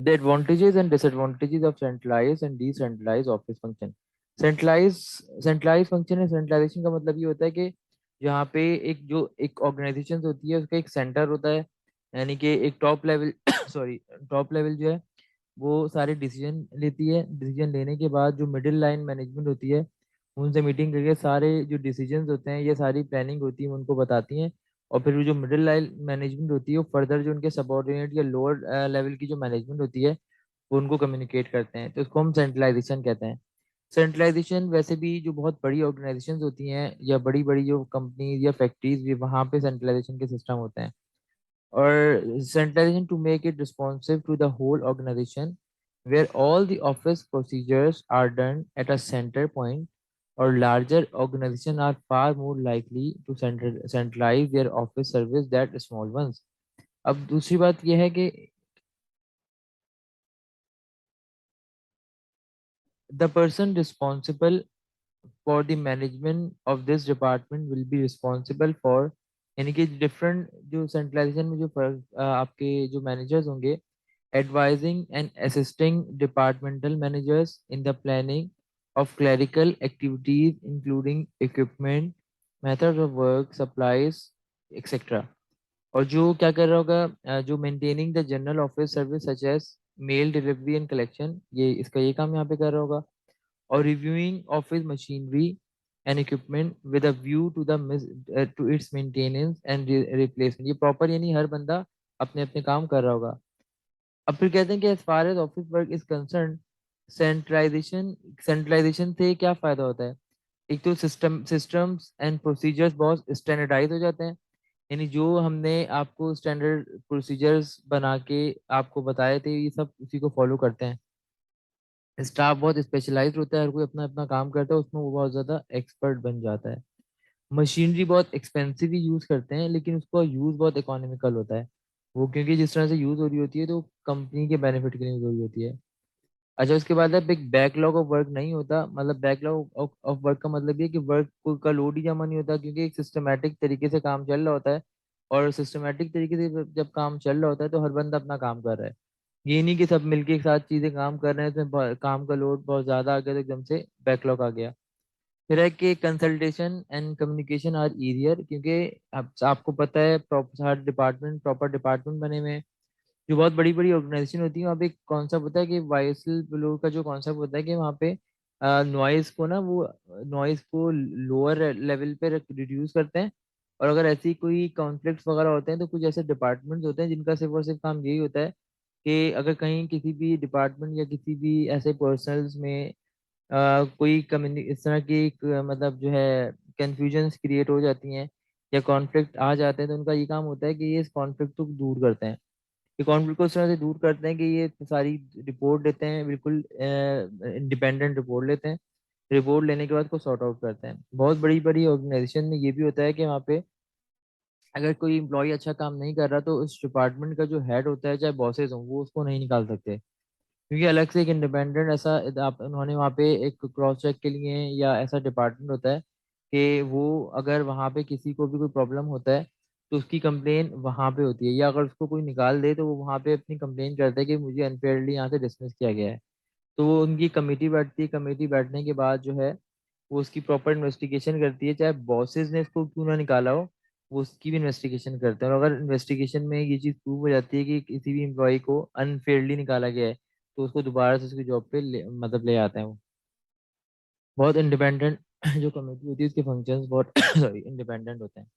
The advantages and disadvantages of centralized and decentralized office function. Centralize function है, centralization का मतलब ये होता है कि यहाँ पे एक ऑर्गेनाइजेशन होती है उसका एक सेंटर होता है, यानी कि एक top level sorry, top level जो है वो सारे डिसीजन लेती है। डिसीजन लेने के बाद जो मिडिल लाइन मैनेजमेंट होती है उनसे मीटिंग करके सारे जो डिसीजंस होते हैं, ये सारी प्लानिंग होती है उनको बताती हैं। और फिर वो जो मिडिल लाइन मैनेजमेंट होती है वो फर्दर जो उनके सबऑर्डिनेट या लोअर लेवल की जो मैनेजमेंट होती है वो उनको कम्युनिकेट करते हैं, तो उसको हम सेंट्रलाइजेशन कहते हैं। सेंट्रलाइजेशन वैसे भी जो बहुत बड़ी ऑर्गेनाइजेशंस होती हैं या बड़ी बड़ी जो कंपनीज या फैक्ट्रीज भी, वहाँ पे सेंट्रलाइजेशन के सिस्टम होते हैं। और centralization to make it responsive to the whole organization, where all the office procedures are done at a center point, or larger organizations are far more likely to centralize their office service than small ones. अब दूसरी बात यह है कि the person responsible for the management of this department will be responsible for, यानी कि different जो centralisation में जो आपके जो मैनेजर्स होंगे, advising and assisting departmental managers in the planning of clerical activities, including equipment, methods of work, supplies, etc. और जो क्या कर रहा होगा, जो maintaining the general office service such as mail delivery and collection, ये इसका ये काम यहाँ पे कर रहा होगा। और reviewing office machinery and equipment with a view to the to its maintenance and replacement, ये प्रॉपर यानी हर बंदा अपने अपने काम कर रहा होगा। अब फिर कहते हैं कि as far as office work is concern, centralization centralization से क्या फायदा होता है। एक तो सिस्टम्स एंड प्रोसीजर्स बहुत स्टैंडर्डाइज हो जाते हैं, यानी जो हमने आपको स्टैंडर्ड प्रोसीजर्स बना के आपको बताए थे ये सब उसी को फॉलो करते हैं। स्टाफ बहुत स्पेशलाइज्ड होता है, हर कोई अपना अपना काम करता है, उसमें वो बहुत ज़्यादा एक्सपर्ट बन जाता है। मशीनरी बहुत एक्सपेंसिव ही यूज़ करते हैं, लेकिन उसका यूज़ बहुत इकोनॉमिकल होता है। वो क्योंकि जिस तरह से यूज़ हो रही होती है तो कंपनी के बेनिफिट के लिए यूज़ हो रही होती है। अच्छा, उसके बाद अब एक बैकलॉग ऑफ वर्क नहीं होता, मतलब बैकलॉग ऑफ वर्क का मतलब ये है कि वर्क का लोड ही जमा नहीं होता, क्योंकि एक सिस्टमेटिक तरीके से काम चल रहा होता है। और सिस्टमेटिक तरीके से जब काम चल रहा होता है तो हर बंदा अपना काम कर रहा है। ये नहीं कि सब मिलके एक साथ चीजें काम कर रहे हैं, इसमें काम का लोड बहुत ज्यादा आ गया तो एकदम से बैकलॉग आ गया। फिर है कि consultation and communication are easier, क्योंकि अब आपको पता है प्रॉपर हर डिपार्टमेंट प्रॉपर डिपार्टमेंट बने हुए हैं। जो बहुत बड़ी बड़ी ऑर्गेनाइजेशन होती है वहाँ पे एक कॉन्सेप्ट होता है कि वाइसल ब्लो का जो कॉन्सेप्ट होता है कि वहाँ पे नॉइज को ना वो नॉइज को लोअर लेवल पे रिड्यूस करते हैं। और अगर ऐसी कोई कॉन्फ्लिक्ट्स वगैरह होते हैं तो कुछ ऐसे डिपार्टमेंट्स होते हैं जिनका सिर्फ और सिर्फ काम यही होता है कि अगर कहीं किसी भी डिपार्टमेंट या किसी भी ऐसे पर्सनल्स में कोई कम्युनि इस तरह की मतलब जो है कंफ्यूजन्स क्रिएट हो जाती हैं या कॉन्फ्लिक्ट आ जाते हैं, तो उनका ये काम होता है कि ये इस कॉन्फ्लिक्ट को दूर करते हैं। ये कॉन्फ्लिक्ट को इस तरह से दूर करते हैं कि ये सारी रिपोर्ट लेते हैं, बिल्कुल इंडिपेंडेंट रिपोर्ट लेते हैं। रिपोर्ट लेने के बाद को सॉर्ट आउट करते हैं। बहुत बड़ी बड़ी ऑर्गेनाइजेशन में ये भी होता है कि वहाँ पे अगर कोई इम्प्लॉय अच्छा काम नहीं कर रहा तो उस डिपार्टमेंट का जो हेड होता है चाहे बॉसेज हों वो उसको नहीं निकाल सकते, क्योंकि अलग से एक इंडिपेंडेंट ऐसा आप उन्होंने वहाँ पे एक क्रॉस चेक के लिए या ऐसा डिपार्टमेंट होता है कि वो अगर वहाँ पे किसी को भी कोई प्रॉब्लम होता है तो उसकी कंप्लेन वहाँ पे होती है, या अगर उसको कोई निकाल दे तो वो वहाँ पे अपनी कंप्लेन करता है कि मुझे अनफेयरली यहाँ से डिसमिस किया गया है। तो वो उनकी कमेटी बैठती है, कमेटी बैठने के बाद जो है वो उसकी प्रॉपर इन्वेस्टिगेशन करती है, चाहे बॉसेस ने इसको क्यों ना निकाला हो वो उसकी भी इन्वेस्टिगेशन करते हैं। और अगर इन्वेस्टिगेशन में ये चीज़ प्रूव हो जाती है कि किसी भी एम्प्लॉय को अनफेयरली निकाला गया है तो उसको दोबारा से उसकी जॉब पे मतलब ले आते हैं वो। बहुत इंडिपेंडेंट जो कमेटी होती है उसके फंक्शंस बहुत सॉरी इंडिपेंडेंट होते हैं।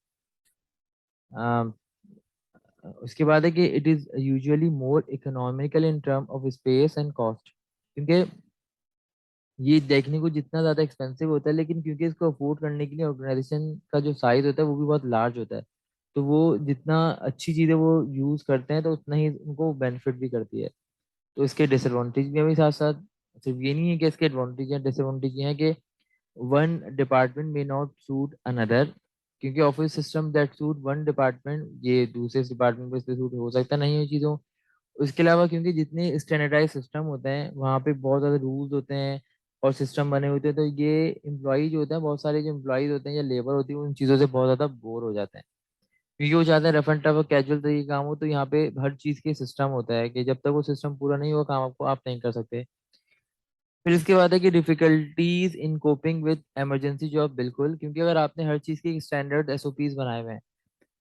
अम, उसके बाद है कि it is usually more economical in term of space and cost, क्योंकि ये देखने को जितना ज़्यादा एक्सपेंसिव होता है लेकिन क्योंकि इसको अफोर्ड करने के लिए ऑर्गेनाइजेशन का जो साइज होता है वो भी बहुत लार्ज होता है, तो वो जितना अच्छी चीज़ें वो यूज़ करते हैं तो उतना ही उनको बेनिफिट भी करती है। तो इसके डिसएडवांटेज भी भी साथ साथ, सिर्फ ये नहीं है कि इसके एडवांटेज हैं, डिसएडवांटेज ये है कि one department may not suit another, क्योंकि office system that suit one department ये दूसरे डिपार्टमेंट को इस पे सूट हो सकता नहीं है चीज़ों। उसके अलावा क्योंकि जितने स्टैंडर्डाइज सिस्टम होते हैं वहाँ पे बहुत ज़्यादा रूल्स होते हैं और सिस्टम बने होते हैं, तो ये एम्प्लॉई जो होते हैं बहुत सारे जो एम्प्लॉयज होते हैं या लेबर होती है उन चीज़ों से बहुत ज़्यादा बोर हो जाते हैं। क्योंकि वो चाहते हैं रफ एंड टफ और कैजुअल तरीके का काम हो, तो यहाँ पे हर चीज़ के सिस्टम होता है कि जब तक वो सिस्टम पूरा नहीं हुआ काम आपको आप नहीं कर सकते। फिर इसके बाद है कि difficulties in coping with emergency job, बिल्कुल, क्योंकि अगर आपने हर चीज़ के स्टैंडर्ड एसओपीज बनाए हुए हैं,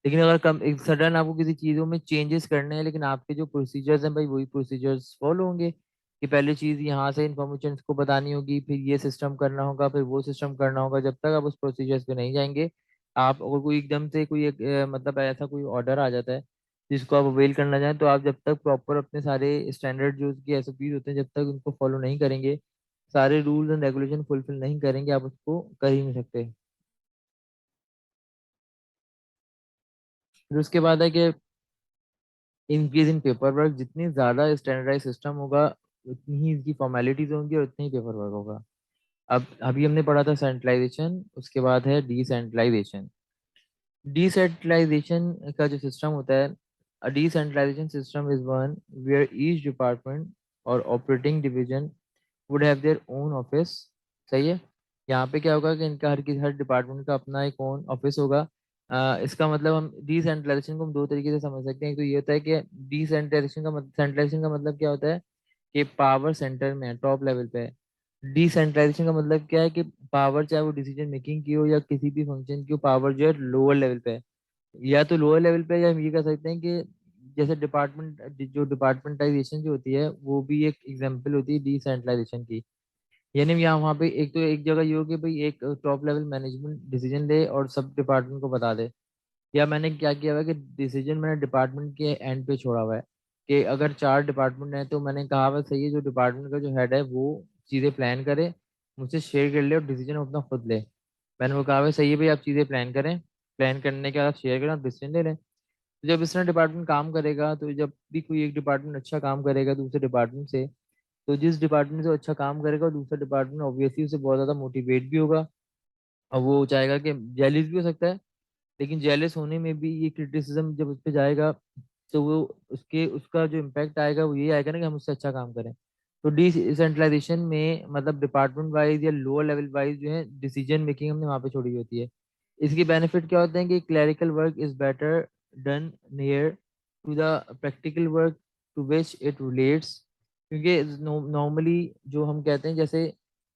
लेकिन अगर कम एक सडन आपको किसी चीज़ों में चेंजेस करने हैं, लेकिन आपके जो प्रोसीजर्स हैं भाई वही प्रोसीजर्स फॉलो होंगे, कि पहले चीज़ यहाँ से इन्फॉर्मेशन को बतानी होगी, फिर ये सिस्टम करना होगा, फिर वो सिस्टम करना होगा, जब तक आप उस प्रोसीजर्स पे नहीं जाएंगे, आप अगर कोई एकदम से कोई एक मतलब ऐसा कोई ऑर्डर आ जाता है जिसको आप अवेल करना चाहें, तो आप जब तक प्रॉपर अपने सारे स्टैंडर्ड जो उसकी एसओपीज होते हैं जब तक उनको फॉलो नहीं करेंगे, सारे रूल्स एंड रेगुलेशन फुलफिल नहीं करेंगे, आप उसको कर ही नहीं सकते। फिर उसके बाद है कि इंक्रीज इन पेपर वर्क, जितनी ज्यादा स्टैंडर्डाइज सिस्टम होगा उतनी ही इसकी फॉर्मेलिटीज होंगी और उतनी ही पेपर वर्क होगा। अब अभी हमने पढ़ा था सेंट्रलाइजेशन, उसके बाद है डिसेंट्रलाइजेशन। डिसेंट्रलाइजेशन का जो सिस्टम होता है, decentralisation system is one where each department और operating division would have their own office. सही है। यहाँ पे क्या होगा कि इनका हर डिपार्टमेंट का अपना एक ओन ऑफिस होगा। इसका मतलब हम डिसेंट्रलाइजेशन को हम दो तरीके से समझ सकते हैं। एक तो ये होता है कि डिसेंट्रलाइजेशन का मतलब सेंट्रलाइजेशन का मतलब क्या होता है कि पावर सेंटर में है, टॉप लेवल पे है। डिसेंट्रलाइजेशन का मतलब क्या है कि पावर, चाहे वो डिसीजन मेकिंग की हो या किसी भी फंक्शन की हो, पावर जो है लोअर लेवल पे है। या तो लोअर लेवल पे, या हम ये कह सकते हैं कि जैसे डिपार्टमेंट जो डिपार्टमेंटाइजेशन जो होती है वो भी एक एग्जांपल होती है डिसेंट्रलाइजेशन की। यानी यहाँ वहाँ पे एक तो एक जगह ये हो कि भाई एक टॉप लेवल मैनेजमेंट डिसीजन ले और सब डिपार्टमेंट को बता दे। या मैंने क्या किया हुआ है कि डिसीजन मैंने डिपार्टमेंट के एंड पे छोड़ा हुआ है, कि अगर चार डिपार्टमेंट है तो मैंने कहा हुआ सही है जो डिपार्टमेंट का जो हेड है वो चीज़ें प्लान करे, मुझसे शेयर कर ले और डिसीजन अपना खुद ले। मैंने वो कहा हुआ सही है भाई, आप चीज़ें प्लान करें, प्लान करने के बाद शेयर करें और डिसीजन ले लें। तो जब इस तरह डिपार्टमेंट काम करेगा, तो जब भी कोई एक डिपार्टमेंट अच्छा काम करेगा दूसरे डिपार्टमेंट से, तो जिस डिपार्टमेंट से अच्छा काम करेगा दूसरा डिपार्टमेंट ऑब्वियसली उसे बहुत ज़्यादा मोटिवेट भी होगा, और वो चाहेगा कि जेलिस भी हो सकता है। लेकिन जेलस होने में भी ये क्रिटिसिज्म जब उस पर जाएगा, तो वो उसके उसका जो इम्पैक्ट आएगा वो ये आएगा ना कि हम उससे अच्छा काम करें। तो डिसेंट्रलाइजेशन में मतलब डिपार्टमेंट वाइज या लोअर लेवल वाइज जो है डिसीजन मेकिंग हमने वहाँ पे छोड़ी हुई होती है। इसकी बेनिफिट क्या होते हैं कि clerical work is better done near to the practical work to which it relates. क्योंकि नॉर्मली जो हम कहते हैं जैसे,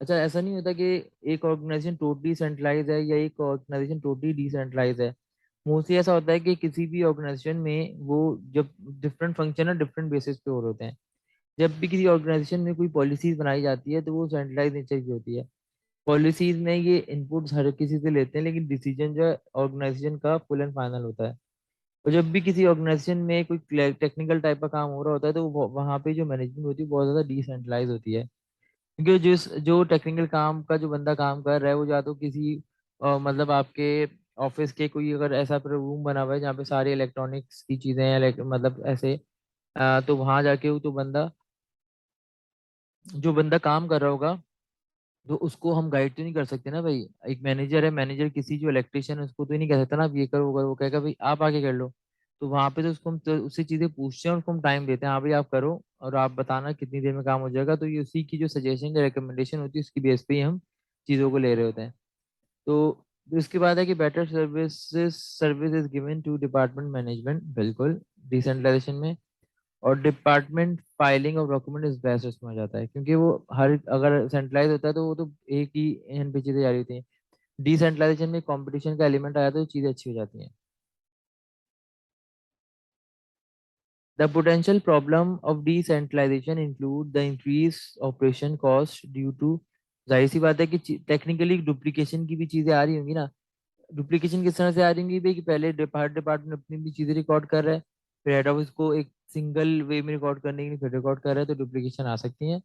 अच्छा ऐसा नहीं होता कि एक ऑर्गेनाइजेशन टोटली सेंट्रलाइज है या एक ऑर्गेनाइजेशन टोटली डिसेंट्रलाइज है। मोस्टली ऐसा होता है कि किसी भी ऑर्गेनाइजेशन में वो जब डिफरेंट फंक्शन है डिफरेंट बेसिस पे हो रहे होते हैं। जब भी किसी ऑर्गेनाइजेशन में कोई पॉलिसीज बनाई जाती है तो वो सेंट्रलाइज नेचर की होती है। पॉलिसीज में ये इनपुट्स हर किसी से लेते हैं, लेकिन डिसीजन जो है ऑर्गेनाइजेशन का फुल एंड फाइनल होता है। और जब भी किसी ऑर्गेनाइजेशन में कोई टेक्निकल टाइप का काम हो रहा होता है तो वहाँ पे जो मैनेजमेंट होती है बहुत ज़्यादा डिसेंट्रलाइज होती है। क्योंकि जिस जो टेक्निकल काम का जो बंदा काम कर रहा है वो या तो किसी मतलब आपके ऑफिस के कोई अगर ऐसा रूम बना हुआ है जहाँ पे सारी इलेक्ट्रॉनिक्स की चीज़ें हैं, मतलब ऐसे, तो वहाँ जाके वो तो बंदा जो बंदा काम कर रहा होगा, तो उसको हम गाइड तो नहीं कर सकते ना भाई। एक मैनेजर है, मैनेजर किसी जो इलेक्ट्रिशियन है उसको तो ही नहीं कह सकता ना आप ये करो वो करो, वो कहेगा भाई आप आके कर लो। तो वहां पे तो उसको हम तो उससे चीजें पूछते हैं और उसको हम टाइम देते हैं, हाँ भाई आप करो और आप बताना कितनी देर में काम हो जाएगा। तो ये उसी की जो सजेशन या रिकमेंडेशन होती है उसकी बेस पे ही हम चीजों को ले रहे होते हैं। तो उसके बाद है कि better service is given to department management, बिल्कुल डिसेंट्रलाइजेशन में। और department filing of document is best उसमें आ जाता है, क्योंकि वो हर अगर सेंट्रलाइज होता है तो वो तो एक ही एंड पे चीजें जा रही होती हैं। डिसेंट्रलाइजेशन में कंपटीशन का एलिमेंट आया तो चीजें अच्छी हो जाती हैं। The potential problem of decentralization include the increase operation cost due to, जाहिर सी बात है कि टेक्निकली डुप्लीकेशन की भी चीजें आ रही होंगी ना। डुप्लीकेशन किस तरह से आ रही होंगी भाई, कि पहले हर डिपार्टमेंट अपनी भी चीजें रिकॉर्ड कर रहा है, फिर हेड ऑफिस को एक सिंगल वे में रिकॉर्ड करने के लिए फिर रिकॉर्ड कर रहा है, तो डुप्लीकेशन आ सकती है।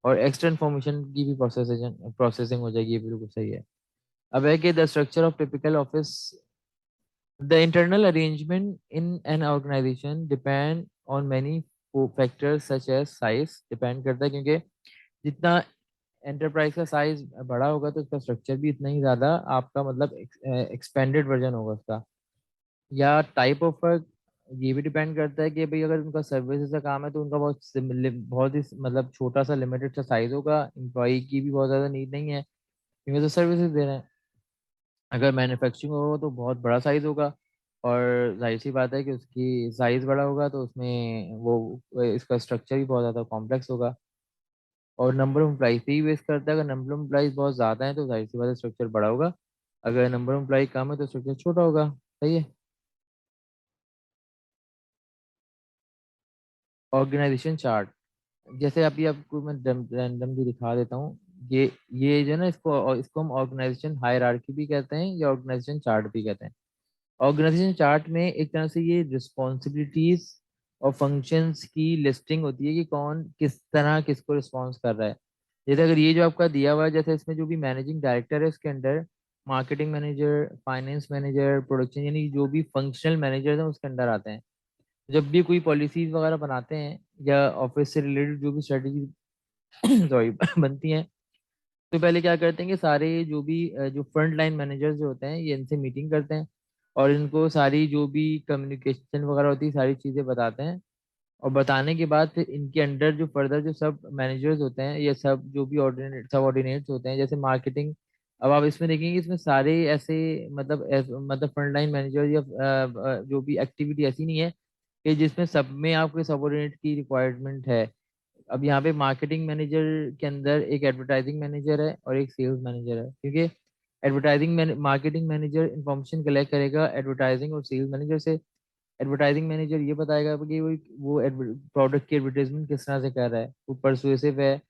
और एक्स्ट्रा इन्फॉर्मेशन की भी प्रोसेसिंग हो जाएगी, ये बिल्कुल सही है। अब है कि the structure of typical office, the internal arrangement in an organization depend on many factors such as size, depend करता है, क्योंकि जितना एंटरप्राइज का साइज बड़ा होगा तो उसका स्ट्रक्चर भी इतना ही ज्यादा आपका मतलब एक्सपेंडेड वर्जन होगा उसका। या टाइप ऑफ वर्क, ये भी डिपेंड करता है कि भाई अगर उनका सर्विसेज का काम है तो उनका बहुत ही मतलब छोटा सा लिमिटेड सा साइज होगा, एम्प्लॉय की भी बहुत ज़्यादा नीड नहीं है क्योंकि तो सर्विसेज दे रहे हैं। अगर मैन्युफैक्चरिंग होगा तो बहुत बड़ा साइज होगा, और जाहिर सी बात है कि उसकी साइज बड़ा होगा तो उसमें वो इसका स्ट्रक्चर भी बहुत ज़्यादा कॉम्प्लेक्स होगा। और नंबर ऑफ एम्प्लॉइज पे ही बेस करता है, अगर नंबर ऑफ एम्प्लॉइज बहुत ज़्यादा है तो जाहिर सी बात है स्ट्रक्चर बड़ा होगा, अगर नंबर ऑफ एम्प्लॉय कम है तो स्ट्रक्चर छोटा होगा। सही है। ऑर्गेनाइजेशन चार्ट, जैसे अभी आपको मैं रैंडमली दिखा देता हूँ। ये जो है ना, इसको इसको हम ऑर्गेनाइजेशन हायरार्की भी कहते हैं या ऑर्गेनाइजेशन चार्ट भी कहते हैं। ऑर्गेनाइजेशन चार्ट में एक तरह से ये रिस्पॉन्सिबिलिटीज और फंक्शंस की लिस्टिंग होती है कि कौन किस तरह किसको रिस्पॉन्स कर रहा है। जैसे अगर ये जो आपका दिया हुआ है, जैसे इसमें जो भी मैनेजिंग डायरेक्टर है उसके under marketing manager, finance manager, production, यानी जो भी फंक्शनल मैनेजर हैं उसके अंडर आते हैं। जब भी कोई पॉलिसीज वगैरह बनाते हैं या ऑफिस से रिलेटेड जो भी स्ट्रेटजी सॉरी बनती हैं, तो पहले क्या करते हैं कि सारे जो भी जो फ्रंट लाइन मैनेजर्स जो होते हैं ये इनसे मीटिंग करते हैं और इनको सारी जो भी कम्युनिकेशन वगैरह होती है सारी चीज़ें बताते हैं। और बताने के बाद फिर इनके अंडर जो फर्दर जो सब मैनेजर्स होते हैं ये सब जो भी ऑर्डिनेट सब ऑर्डिनेट्स होते हैं, जैसे मार्केटिंग। अब आप इसमें देखेंगे इसमें सारे ऐसे मतलब फ्रंट लाइन मैनेजर या जो भी एक्टिविटी ऐसी नहीं है कि जिसमें सब में आपके सबऑर्डिनेट की रिक्वायरमेंट है। अब यहाँ पे मार्केटिंग मैनेजर के अंदर एक एडवर्टाइजिंग मैनेजर है और एक सेल्स मैनेजर है, क्योंकि advertising marketing manager information collect करेगा एडवर्टाइजिंग और सेल्स मैनेजर से। एडवर्टाइजिंग मैनेजर ये बताएगा कि वो प्रोडक्ट की एडवर्टाइजमेंट किस तरह से कर रहा है, वो परसुएसिव है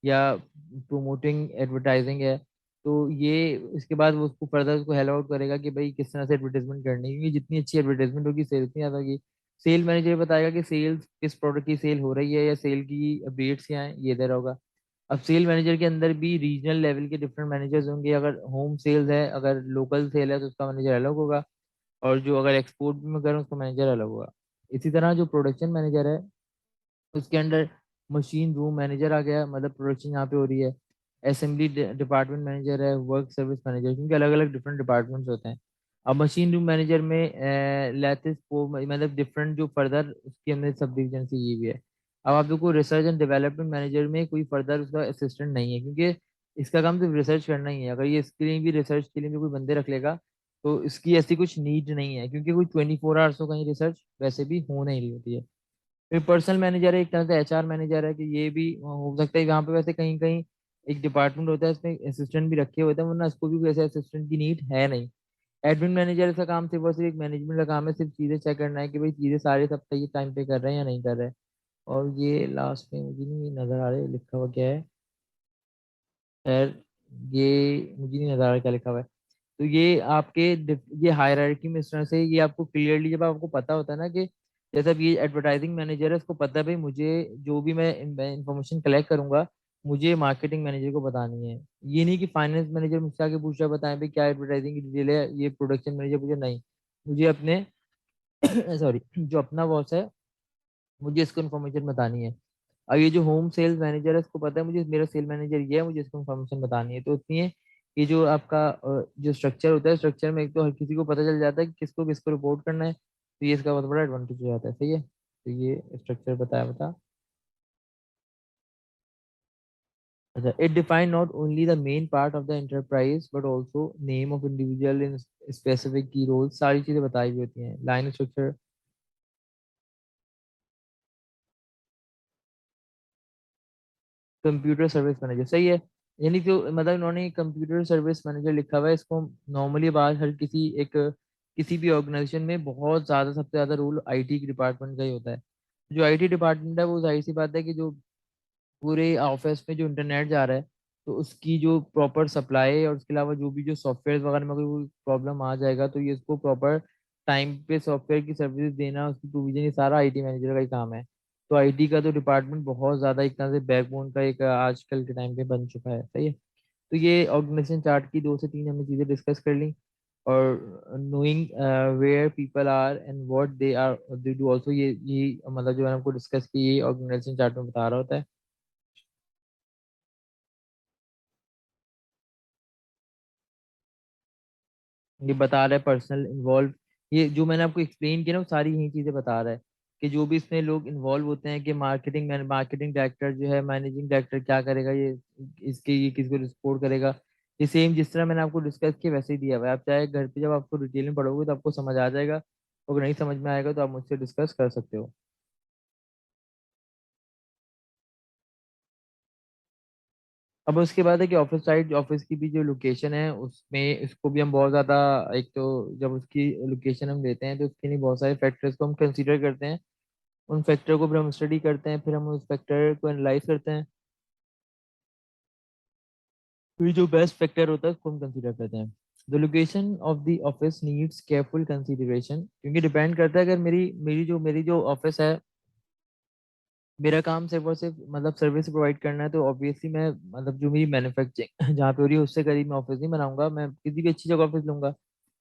या प्रोमोटिंग एडवर्टाइजिंग है। तो ये इसके बाद वो उसको फर्दर उसको हेल आउट करेगा कि भाई किस तरह से एडवर्टाइजमेंट करनी है, क्योंकि जितनी अच्छी एडवर्टाइजमेंट होगी सेल उतनी ज़्यादा होगी। सेल मैनेजर बताएगा कि सेल्स किस प्रोडक्ट की सेल हो रही है या सेल की अपडेट्स क्या हैं, ये दे रहा होगा। अब सेल मैनेजर के अंदर भी रीजनल लेवल के डिफरेंट मैनेजर्स होंगे, अगर होम सेल्स है, अगर लोकल सेल है तो उसका मैनेजर अलग होगा, और जो अगर एक्सपोर्ट में करें उसका मैनेजर अलग होगा। इसी तरह जो प्रोडक्शन मैनेजर है उसके अंडर मशीन रूम मैनेजर आ गया, मतलब प्रोडक्शन यहाँ पे हो रही है। असेंबली डिपार्टमेंट मैनेजर है, वर्क सर्विस मैनेजर, क्योंकि अलग अलग डिफरेंट डिपार्टमेंट्स होते हैं। अब मशीन रूम मैनेजर में लेटिस को मतलब डिफरेंट जो फर्दर उसके अंदर सब डिवीजन से ये भी है। अब आप देखो रिसर्च एंड डेवलपमेंट मैनेजर में कोई फर्दर उसका असिस्टेंट नहीं है, क्योंकि इसका काम सिर्फ रिसर्च करना ही है। अगर ये इसके लिए भी रिसर्च के लिए भी कोई बंदे रख लेगा तो इसकी ऐसी कुछ नीड नहीं है, क्योंकि कोई 24 आवर्स तो कहीं रिसर्च वैसे भी हो नहीं रही होती है। फिर पर्सनल मैनेजर है, एक तरह से एचआर मैनेजर है, कि ये भी हो सकता है यहाँ पे वैसे कहीं कहीं एक डिपार्टमेंट होता है इसमें असिस्टेंट भी रखे होते हैं, वरना इसको भी वैसे असिस्टेंट की नीड है नहीं। एडमिन मैनेजर का काम सिर्फ और सिर्फ एक मैनेजमेंट का काम है, सिर्फ चीजें चेक करना है कि भाई चीजें सारे सब सही टाइम पे कर रहे हैं या नहीं कर रहे हैं। और ये लास्ट में मुझे नहीं नजर आ रहा है लिखा हुआ क्या है, खैर ये मुझे नहीं नजर आ रहा क्या लिखा हुआ है। तो ये आपके ये हायरार्की में इस तरह से ये आपको क्लियरली जब आपको पता होता है ना कि जैसे अब ये एडवर्टाइजिंग मैनेजर है, उसको पता है भाई मुझे जो भी मैं इंफॉर्मेशन कलेक्ट करूंगा मुझे मार्केटिंग मैनेजर को बतानी है। ये नहीं कि फाइनेंस मैनेजर मुझसे आके पूछ रहा है बताएं भाई क्या एडवर्टाइजिंग की डिटेल है, ये प्रोडक्शन मैनेजर पूछे नहीं, मुझे अपने सॉरी जो अपना बॉस है मुझे इसको इन्फॉर्मेशन बतानी है। अब ये जो होम सेल्स मैनेजर है इसको पता है मुझे मेरा सेल मैनेजर ये है, मुझे इसको इन्फॉर्मेशन बतानी है। तो इतनी है कि जो आपका जो स्ट्रक्चर होता है, स्ट्रक्चर में एक तो हर किसी को पता चल जाता है कि किसको किसको रिपोर्ट करना है, तो ये इसका बहुत बड़ा एडवांटेज हो जाता है। सही है, तो ये स्ट्रक्चर बताया बता। अच्छा, it define not only the main part of the enterprise but also name of individual in specific की रोल, सारी चीजें बताई हुई होती हैं। Line structure, computer service manager, सही है। यानी जो मतलब इन्होंने कंप्यूटर सर्विस मैनेजर लिखा हुआ है, इसको नॉर्मली बात हर किसी एक किसी भी ऑर्गेनाइजेशन में बहुत ज़्यादा सबसे ज़्यादा रोल आईटी के डिपार्टमेंट का ही होता है। जो आईटी डिपार्टमेंट है वो जाहिर सी बात है कि जो पूरे ऑफिस में जो इंटरनेट जा रहा है तो उसकी जो प्रॉपर सप्लाई है और उसके अलावा जो भी जो सॉफ्टवेयर वगैरह में कोई प्रॉब्लम आ जाएगा तो ये इसको प्रॉपर टाइम पे सॉफ्टवेयर की सर्विस देना, उसकी प्रोविजन, ये सारा आईटी मैनेजर का ही काम है। तो आईटी का तो डिपार्टमेंट बहुत ज़्यादा एक तरह से बैकबोन का एक आजकल के टाइम पे बन चुका है। सही है। तो ये ऑर्गेनाइजेशन चार्ट की 2 से 3 हमने चीज़ें डिस्कस कर ली। और knowing where people are and what they are they do also, ये मतलब जो है हमको डिस्कस की ये ऑर्गेनाइजेशन चार्ट में बता रहा होता है। ये बता रहा है पर्सनल इन्वॉल्व, ये जो मैंने आपको एक्सप्लेन किया ना वो सारी यही चीजें बता रहा है कि जो भी इसमें लोग इन्वॉल्व होते हैं कि मार्केटिंग डायरेक्टर जो है, मैनेजिंग डायरेक्टर क्या करेगा, ये किसको रिपोर्ट करेगा। ये सेम जिस तरह मैंने आपको डिस्कस किया वैसे ही दिया हुआ है, आप चाहे घर पे जब आपको डिटेल में पढ़ोगे तो आपको समझ आ जाएगा अगर नहीं समझ में आएगा तो आप मुझसे डिस्कस कर सकते हो। अब उसके बाद है कि ऑफिस साइड, ऑफिस की भी जो लोकेशन है उसमें उसको भी हम बहुत ज़्यादा, एक तो जब उसकी लोकेशन हम लेते हैं तो उसके लिए बहुत सारे फैक्टर्स को हम कंसीडर करते हैं। उन फैक्टर को फिर हम स्टडी करते हैं, फिर हम उस फैक्टर को एनालाइज करते हैं, फिर जो बेस्ट फैक्टर होता है उसको हम कंसीडर करते हैं। The location of the office needs careful consideration, क्योंकि डिपेंड करता है, अगर मेरी जो ऑफिस है, मेरा काम सिर्फ और सिर्फ मतलब सर्विस प्रोवाइड करना है, तो ऑब्वियसली मैं मतलब जो मेरी मैन्युफैक्चरिंग जहाँ पे हो रही है उससे करीब मैं ऑफिस नहीं बनाऊंगा, मैं किसी भी अच्छी जगह ऑफिस लूंगा।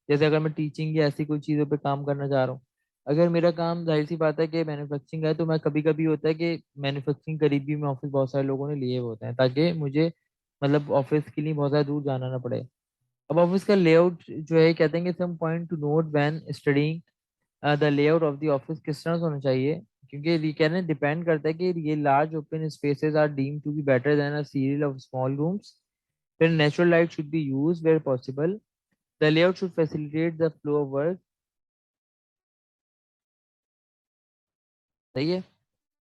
जैसे अगर मैं टीचिंग या ऐसी कोई चीज़ों पे काम करना चाह रहा हूँ, अगर मेरा काम जाहिर सी बात है कि मैन्युफैक्चरिंग है, तो मैं कभी कभी होता है कि मैन्युफैक्चरिंग करीबी में ऑफिस बहुत सारे लोगों ने लिए हुए होते हैं, ताकि मुझे मतलब ऑफिस के लिए बहुत ज़्यादा दूर जाना ना पड़े। अब ऑफिस का लेआउट जो है, कहते हैं कि some point to note when studying the layout of the office किस तरह से होना चाहिए, क्योंकि ये कहने डिपेंड करता है कि ये large open spaces are deem to be better than a series of small rooms, then natural light should be used where possible, the layout should facilitate the flow of work। सही है।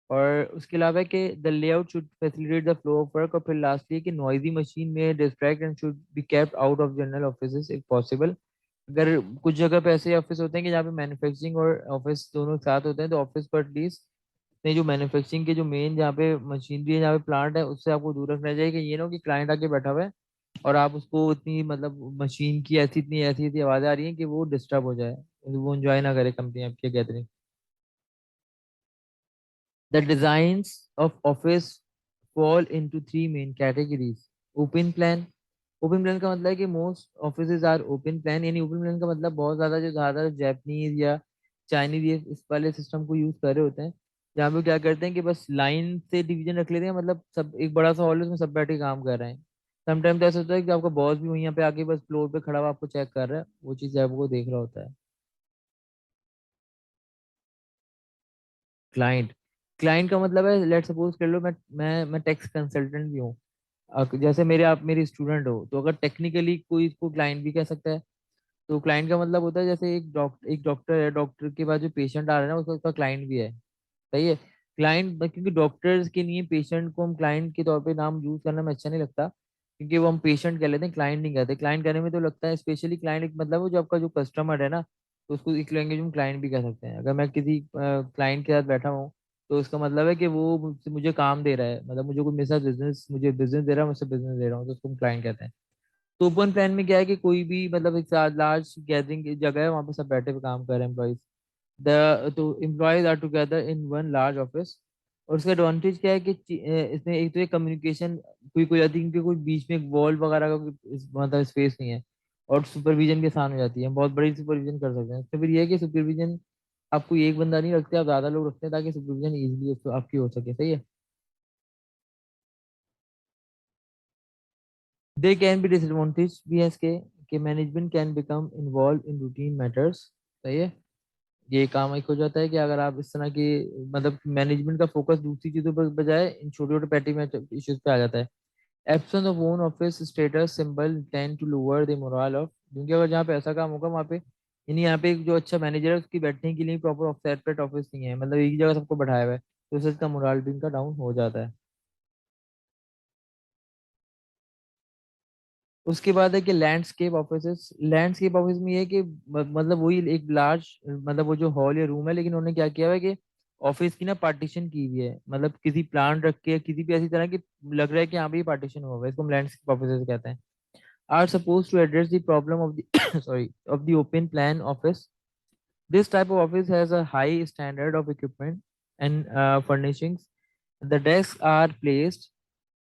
और उसके अलावा है कि the layout should facilitate the flow of work, और फिर lastly कि नॉइजी मशीन में distract and should be kept out of general office if possible. अगर कुछ जगह पे ऐसे ऑफिस होते हैं कि जहाँ पे मैन्युफैक्चरिंग और ऑफिस दोनों साथ होते हैं, तो ऑफिस को एटलीस्ट नहीं, जो मैन्युफैक्चरिंग के जो मेन जहाँ पे मशीनरी है, जहाँ पे प्लांट है, उससे आपको दूर रखना चाहिए, कि ये ना हो कि क्लाइंट आके बैठा हुआ है और आप उसको इतनी मतलब मशीन की ऐसी ऐसी आवाज़ आ रही है कि वो डिस्टर्ब हो जाए, वो एंजॉय ना करे कंपनी आपकी gathering. The designs of office fall into three main categories. Open plan। Open plan का मतलब है कि most offices are open plan, यानी ओपन प्लान का मतलब बहुत ज़्यादा जो ज़्यादा जापानीज या चाइनीज ये इस वाले सिस्टम को यूज़ कर रहे होते हैं, जहाँ पे क्या करते हैं कि बस लाइन से डिवीजन रख लेते हैं, मतलब सब एक बड़ा सा हॉल है उसमें सब बैठ के काम कर रहे हैं। समटाइम तो ऐसा होता है कि आपका बॉस भी वहीं पे आके बस फ्लोर पे खड़ा हुआ आपको चेक कर रहा है, वो चीज़ आपको देख रहा होता है। क्लाइंट। क्लाइंट का मतलब है, लेट सपोज कर लो मैं टैक्स कंसल्टेंट भी हूँ। जैसे मेरे आप मेरी स्टूडेंट हो, तो अगर टेक्निकली कोई इसको क्लाइंट भी कह सकता है। तो क्लाइंट का मतलब होता है जैसे एक डॉक्टर है, डॉक्टर के बाद जो पेशेंट आ रहा है ना, उसका क्लाइंट भी है। सही है। क्लाइंट, क्योंकि डॉक्टर्स के लिए पेशेंट को हम क्लाइंट के तौर पे नाम यूज करना में अच्छा नहीं लगता, क्योंकि वो हम पेशेंट कह लेते हैं, क्लाइंट नहीं कहते। क्लाइंट कहने में तो लगता है स्पेशली क्लाइंट एक मतलब वो जो आपका जो कस्टमर है ना, तो उसको एक लैंग्वेज में क्लाइंट भी कह सकते हैं। अगर मैं किसी क्लाइंट के साथ बैठा हूँ, तो उसका मतलब है कि वो मुझे काम दे रहा है, मतलब मुझे बिजनेस दे रहा है, मुझसे बिजनेस दे रहा हूँ, तो उसको हम क्लाइंट कहते हैं। तो ओपन प्लान में क्या है कि कोई भी मतलब एक लार्ज गैदरिंग की जगह है, वहाँ पे सब बैठे हुए काम कर रहे हैं एम्प्लॉइज। द तो employees are together in one large office. और उसका एडवांटेज क्या है कि इसमें एक तो ये कम्युनिकेशन कोई कोई जाती है, क्योंकि कोई बीच में एक वॉल वगैरह का मतलब स्पेस नहीं है, और सुपरविजन भी आसान हो जाती है, हम बहुत बड़ी सुपरविजन कर सकते हैं। तो फिर ये है कि सुपरविजन आप कोई एक बंदा नहीं रखते, आप ज्यादा लोग रखते हैं, ताकि सुपरविजन इजीली आपकी हो सके। सही है। दे कैन बी डिसएडवांटेज भी है इसके, कि management can become involve in routine matters. सही है। ये काम एक हो जाता है कि अगर आप इस तरह की मतलब मैनेजमेंट का फोकस दूसरी चीजों पर बजाय इन छोटे छोटे पैटी में इश्यूज पे आ जाता है। Absence of own office status symbol tend to lower the moral of, क्योंकि अगर जहाँ पे ऐसा काम होगा वहाँ पे, यानी यहाँ पे एक जो अच्छा मैनेजर है उसकी बैठने के लिए प्रॉपर सेपरेट ऑफिस नहीं है, मतलब एक ही जगह सबको बैठाया हुआ है, तो उससे इसका मोरल भी इनका डाउन हो जाता है। उसके बाद है कि लैंडस्केप ऑफिस में ये है कि मतलब वही एक लार्ज मतलब वो जो हॉल या रूम है, लेकिन उन्होंने क्या किया हुआ है कि ऑफिस की ना पार्टीशन की हुई है, मतलब किसी प्लांट रख के किसी भी ऐसी तरह की लग रहा है कि यहाँ पे ये पार्टीशन हुआ हुआ है, इसको हम लैंडस्केप ऑफिस कहते हैं। Are suppose to address the problem of the sorry of the open plan office. This type of office has a high standard of equipment and furnishings. The desks are placed,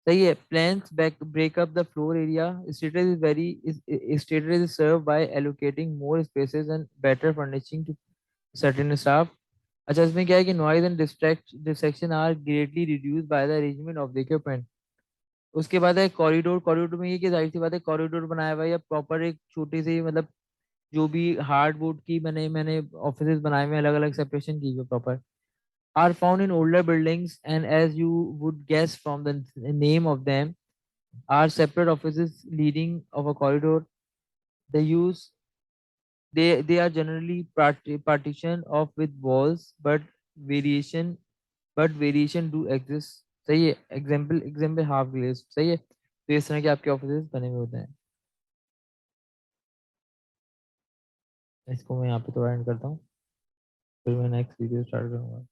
सही है, plans back break up the floor area, status is serve by allocating more spaces and better furnishing to certain staff. अच्छा, इसमें क्या है कि noise and distraction are greatly reduce by the arrangement of the equipment. उसके बाद है corridor. Corridor में ये कि जाहिर सी बात है, कॉरिडोर बनाया हुआ है या प्रॉपर एक छोटी सी मतलब जो भी हार्डवुड की मैंने मैंने ऑफिसेज बनाए हुए, अलग अलग सेपरेशन की हुई proper, are found in older buildings, and as you would guess from the name of them, are separate offices leading of a corridor. The use they are generally partition of with walls, variation variation do exist. सही है, example half glaze, सही है, तो इस तरह के आपके office बने हुए होते हैं। इसको मैं यहाँ पे थोड़ा एंड करता हूँ, फिर मैं नेक्स्ट वीडियो स्टार्ट करूँगा।